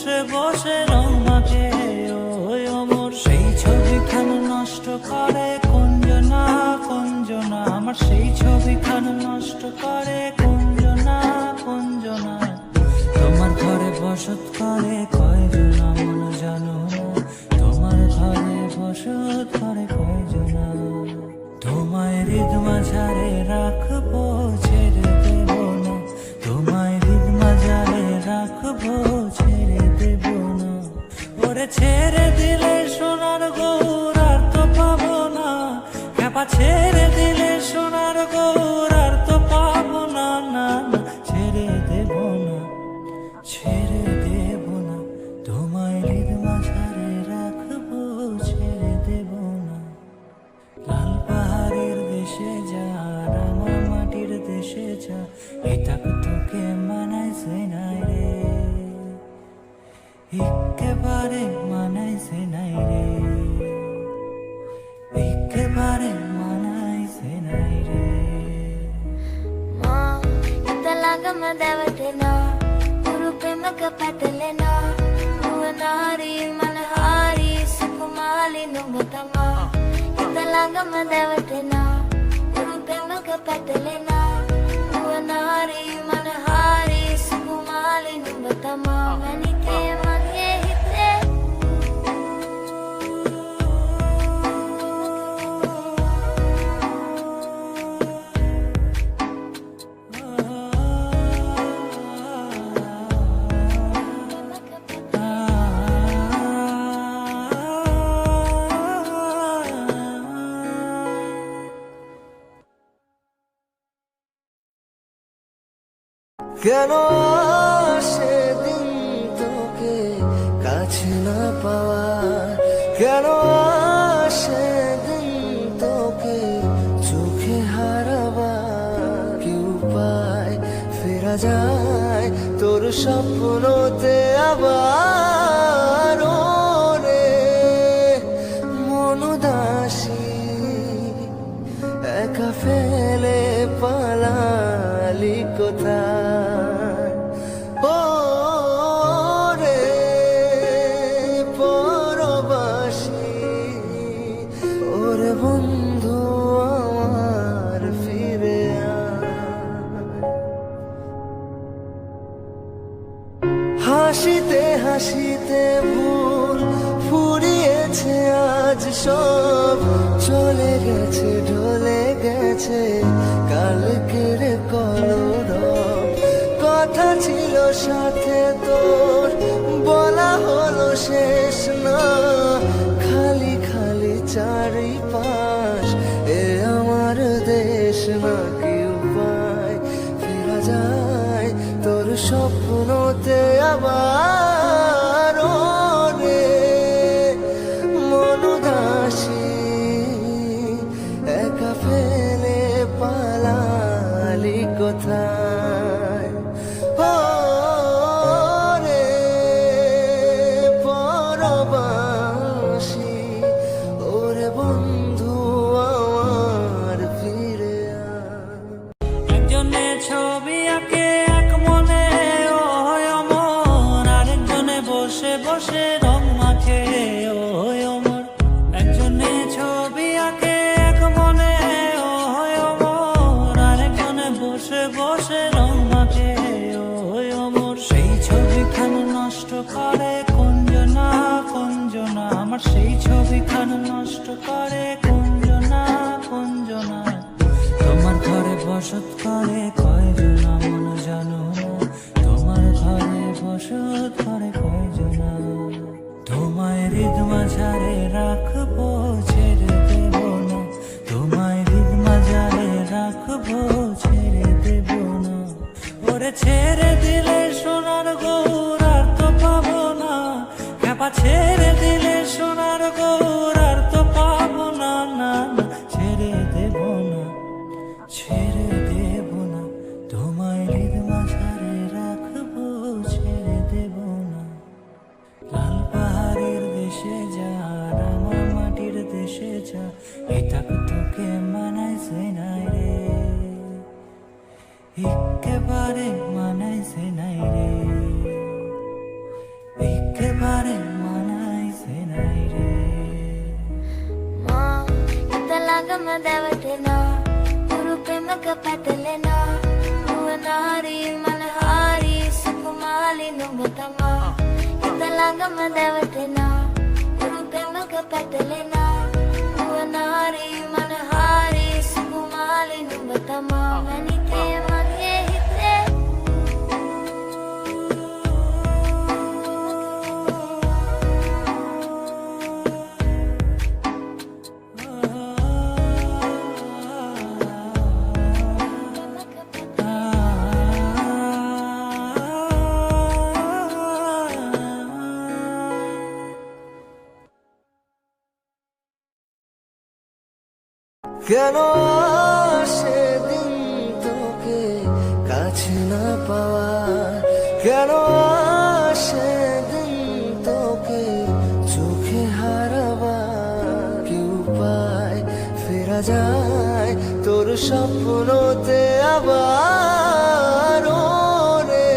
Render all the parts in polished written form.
বসে বসে রং মাখে ওই অমর সেই ছবিখান নষ্ট করে কুঞ্জনা কুঞ্জনা আমার সেই ছবিখান নষ্ট করে কুঞ্জনা কুঞ্জনা তোমার ঘরে বসত করে কয়জনা মন জানো তোমার ঘরে বসত করে কয়জনা তোমায় হৃদ মাঝারে রাখবো ছেড়ে দেব না তোমায় হৃদ মাঝারে রাখবো ছেড়ে দেব না ওরে ছেড়ে দিলে সোনার গৌর আর তো পাবো না খেপা ছেড়ে দিলে সোনার গৌর আর তো পাবো না না না ছেড়ে দেব না ছেড়ে দেব না তোমায় হৃদ মাঝারে রাখবো ছেড়ে দেব না লাল পাহাড়ের দেশে যা রাঙা মাটির দেশে যা এটা তোকে মানাইছে নাই রে একেবারে মানাইছে নাই রে একেবারে মানাইছে নাই রে మా ఇంతలాగా మదవటేనా గురు ప్రేమక పట్టలేనా నువ్వు నారి మనహారి సుకుమాలి నువ్వుతమా ఇంతలాగా మదవటేనా గురు ప్రేమక పట్టలేనా నువ్వు నారి మనహారి సుకుమాలి నువ్వుతమా మనికే మగే హితే কেন সেদিন তোকে কাছে না পাওয়া কেন সেদিন তোকে চোখে হারাবার কি উপায় ফেরা যায় তোর স্বপ্নতে আবার রে মনুদাসী একা ফেলে পালালি কোথায় ও রে পরবাসী ওরে বন্ধু আমার ফিরে হাসিতে হাসিতে ভুল ফুরিয়েছে আজ সব চলে গেছে ঢলে গেছে কালকের কলরব কথা ছিল সাথে তোর বলা হলো শেষ না খালি খালি চারিপাশ এ আমার দেশ না কি উপায় ফেরা যায় তোর স্বপ্নতে আবার রে মনুদাসী একা ফেলে পালালি কোথায় ও রে পরবাসী ওরে বন্ধু আমার ফিরে একজনে ছবি আঁকে এক মনে ওই অমর আরেকজনে বসে বসে রং মাখে ওই অমর একজনে ছবি আঁকে এক মনে ওই অমর আরেকজনে বসে বসে রং মাখে ওই অমর সেই ছবিখান নষ্ট করে কুঞ্জনা কুঞ্জনা আমার সেই ছবিখান নষ্ট করে কুঞ্জনা কুঞ্জনা তোমার ঘরে বসত করে কয়জনা মন জানো তোমার ঘরে বসত করে কয়জনা তোমায় হৃদ মাঝারে রাখবো ছেড়ে দেব না তোমায় হৃদ মাঝারে রাখবো ছেড়ে দেব না ওরে ছেড়ে দিলে সোনার গৌর আর তো পাবো না খেপা ছেড়ে দিলে সোনার গৌর আর তো পাবো না না না ছেড়ে দেব না ছেড়ে দেব না তোমায় হৃদ মাঝারে রাখবো ছেড়ে দেব না লাল পাহাড়ের দেশে যা রাঙা মাটির দেশে যা এটা তোকে মানাইছে নাই রে একেবারে মানাইছে নাই রে దేవతనా గురు ప్రేమక పతలేనా భువనారి మనహారి సుకుమాలి నువ్వుతమా ఇంతలాగమ్మ దేవతనా గురు ప్రేమక పతలేనా భువనారి మనహారి సుకుమాలి నువ్వుతమా మనికే మగే హితే কেন সেদিন তোকে কাছে না পাওয়া, কেন সেদিন তোকে চোখে হারাবা, কি উপায় ফেরা যায় তোর স্বপ্নতে আবার রে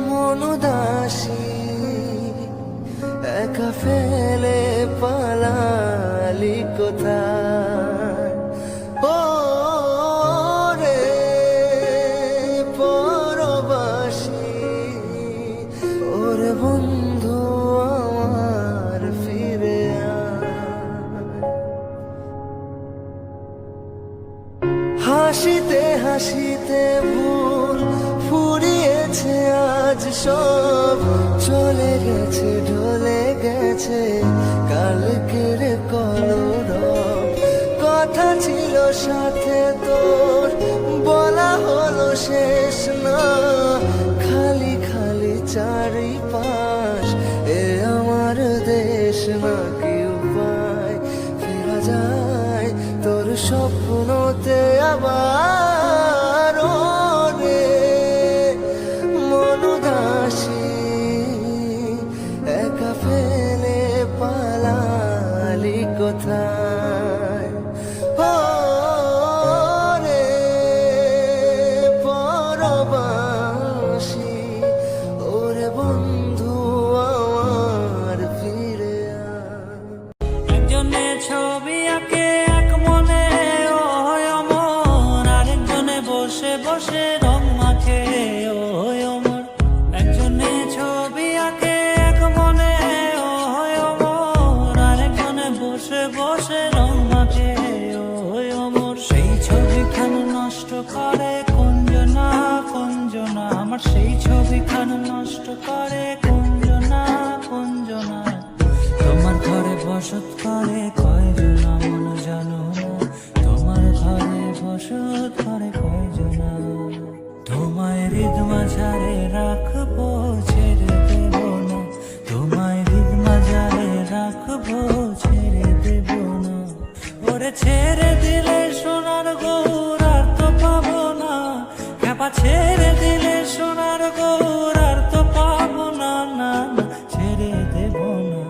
মন উদাসী একা ফেলে পালালি কোথায় ও রে পরবাসী ওরে বন্ধু আমার ফিরে হাসিতে হাসিতে ভুল ফুরিয়েছে আজ সব চলে গেছে ঢলে গেছে কালকের কলরব কথা ছিল সাথে তোর বলা হলো শেষ না খালি খালি চারিপাশ এ আমার দেশ না কি উপায় ফেরা যায় তোর স্বপ্নতে আবার রে মন উদাসী একা ফেলে পালালি কোথায় ও রে পরবাসী ওরে বন্ধু আমার ফিরে একজনে ছবি আঁকে এক মনে ও অমর, আরেকজনে বসে বসে রং মাখে ও অমর। একজনে ছবি আঁকে এক মনে ও অমর, আরেকজনে বসে বসে রং মাখে ও অমর। সেই ছবিখান নষ্ট করে কুঞ্জনা কুঞ্জনা, আমার সেই ছবিখান নষ্ট করে কুঞ্জনা কুঞ্জনা। তোমার ঘরে বসত করে কয়জনা মন জানো না, তোমার ঘরে বসত করে কয়জনা। তোমায় হৃদ মাঝারে রাখবো ছেড়ে দেব না, তোমায় হৃদ মাঝারে রাখবো ছেড়ে দেব না। ওরে ছেড়ে দিলে সোনার গৌর আর তো পাবো না, খেপা ছেড়ে দিলে সোনার গৌর আর তো পাবো না, না না ছেড়ে দেব না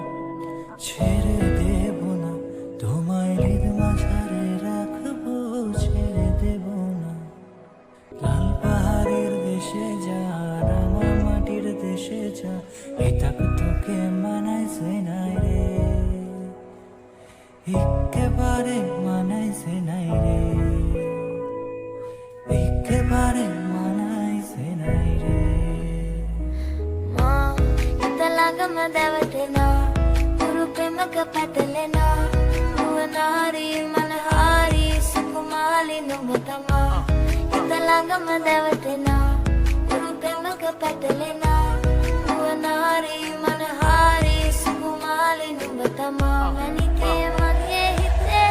ছেড়ে দেব না। তোমায় হৃদ মাঝারে রাখবো ছেড়ে দেব না। লাল পাহাড়ের দেশে যা রাঙা মাটির দেশে যা, এটা তোকে মানাইছে নাই রে, একেবারে মানাইছে নাই রে, একেবারে মানাইছে নাই রে। మా ఇంతలాగమ్మ దేవతనా గురు ప్రేమక పతలేనా భువనారి మనహారి సుకుమాలి నువ్వుతమా ఇంతలాగమ్మ దేవతనా గురు ప్రేమక పతలేనా భువనారి మనహారి సుకుమాలి నువ్వుతమా మనికే మగే హితే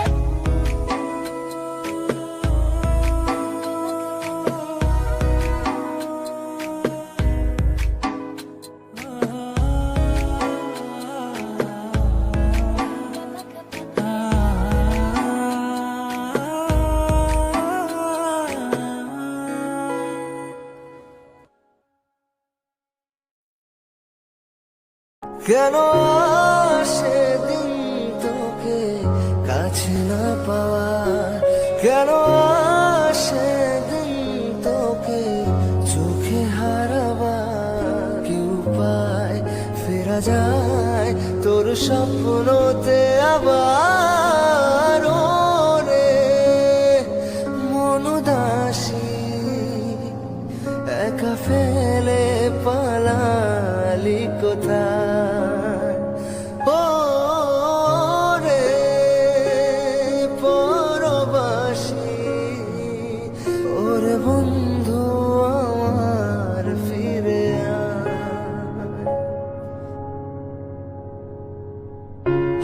কেন সেদিন তোকে কাছে না পাওয়া, কেন সেদিন তোকে চোখে হারাবা, কি উপায় ফেরা যায় তোর স্বপ্নতে আবার পালালি কোথায় ও রে পরবাসী ওরে বন্ধু আমার ফিরে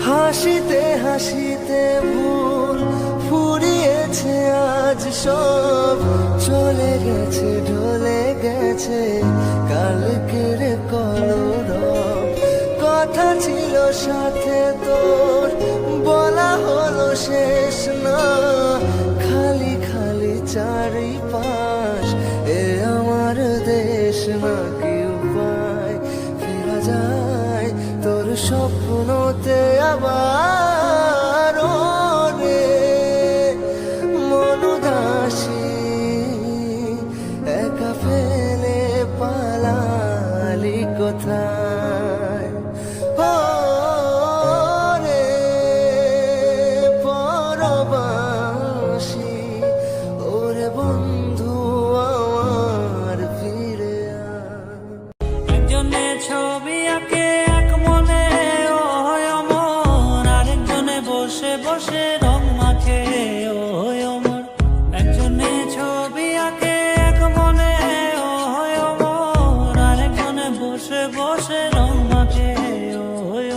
হাসিতে হাসিতে ভুল ফুরিয়েছে আজ সব চলে গেছে ঢলে গেছে কালকের কলরব কথা ছিল সাথে তোর বলা হলো শেষ না খালি খালি চারিপাশ এ আমার দেশ না কি উপায় ফেরা যায় তোর স্বপ্নতে আবার ও রে মনুদাসী একা ফেলে পালালি কোথায় ও রে পরবাসী ওরে বন্ধু আমার ফিরে একজনে ছবি আঁকে এক মনে ও অমর, আরেকজনে বসে বসে রং মাখে ও অমর। একজনে ছবি আঁকে এক মনে ও অমর, আরেকজনে বসে বসে রং মাখে ও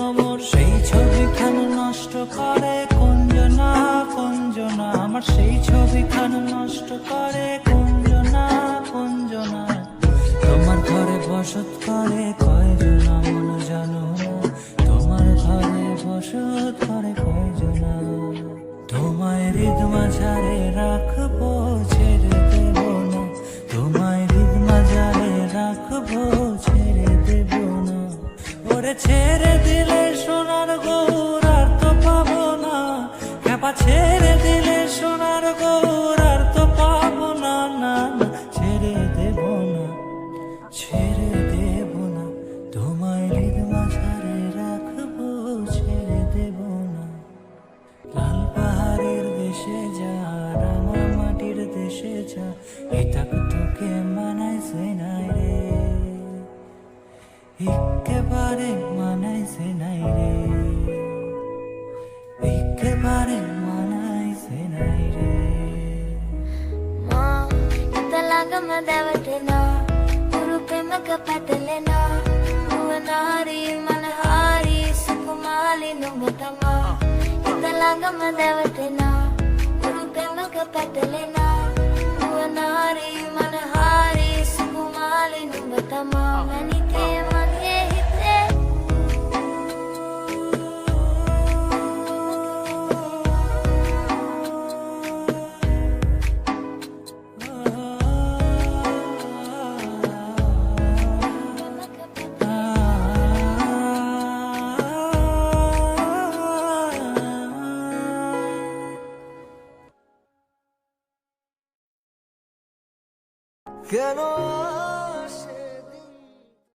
অমর। সেই ছবিখান নষ্ট করে কুঞ্জনা কুঞ্জনা, আমার সেই ছবিখান নষ্ট করে কুঞ্জনা কুঞ্জনা। তোমার ঘরে বসত করে কয়জনা মন জানো না, তোমার ঘরে বসত করে কয়জনা। তোমায় হৃদ মাঝারে রাখবো ছেড়ে দেব না, তোমায় হৃদ মাঝারে রাখবো ছেড়ে দেব না। ওরে ছেড়ে দিলে সোনার গৌর আর তো পাবো না, খেপা ছেড়ে দিলে সোনার গৌর আর তো পাবো না। না না ছেড়ে দেব না, ছেড়ে দেব না, তোমায় হৃদ মাঝারে রাখবো ছেড়ে দেব না। লাল পাহাড়ের দেশে যা রাঙা মাটির দেশে যা, এটা তোকে মানাইছে নাই রে, একেবারে মানাইছে নাই রে, একেবারে మానాయిసే নাই রে। మా ఇంతలాగా మదవటేనా ఊరు ప్రేమగా పట్టలేనా నువ్వు నారి మనహారి సుకుమాలి నువ్వుతమా ఇంతలాగా మదవటేనా ఊరు ప్రేమగా పట్టలేనా నువ్వు నారి మనహారి సుకుమాలి నువ్వుతమా మనికే మనే హితే কেন